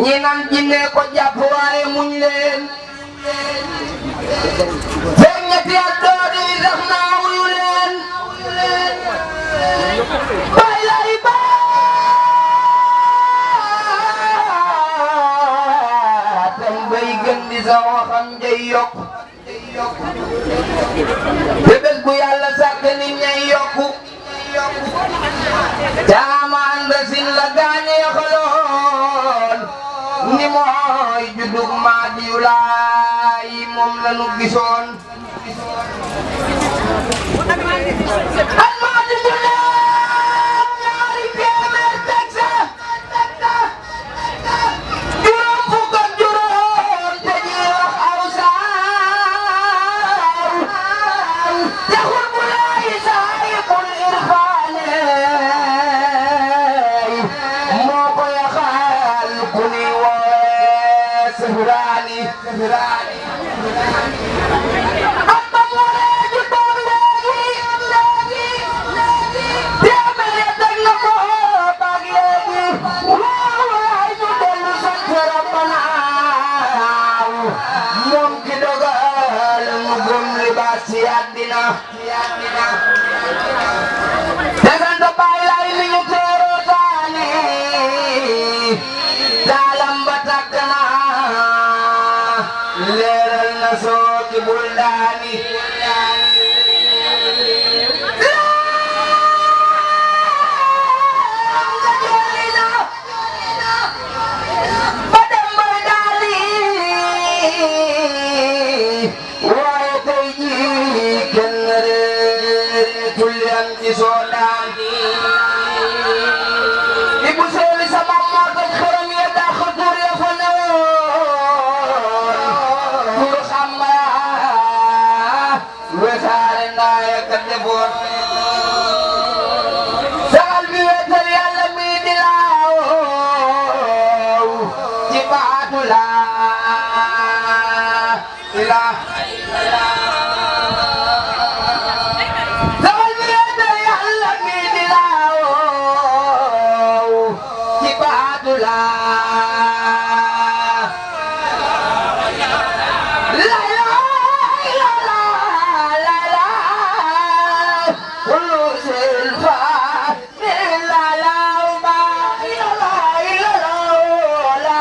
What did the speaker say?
ñi naan jinne ko jàpp waaye muñ leen feeg ñetti at doodi tax naa wuyu leen bay lay baatam bay gën di sa waxam jay yokk te bés bu yàlla sàkk nit ñay yokku jaamaan rasin la gaañe yaxaloon ni mooy juddug Maadiyu Laay moom la nu gisoon al Maadi juleem ñaari téeméer teg sa juróom fukk ak juróom te ji wax aw saaw taxul bu laay saayibul irfaane moo ko yaxal ku ni woowe sehraani ak ba mu waree ju doon léegi téeméer ya teg na ko baag léegi waay ñu dellu sant rabbana moom ki dogal mu gëm li baas ci àddina te sant Baay Laay mi ñu teeroo taani taalam ba tàkk na leeral na sooki bul daani ba dem bay daali waaye tey jii kenn reetul yan ci soodaan ibu seeli sama moo toj xërëm ya dàq tur ya fa newoon tur xamba wesaare ndaaya ka defoon sagal bi wetal yàlla mi di laaw ci baatu laa ilaaha sagal bi wetal yàlla mi di laaw ci baatu laa la kullu silfa la la ba la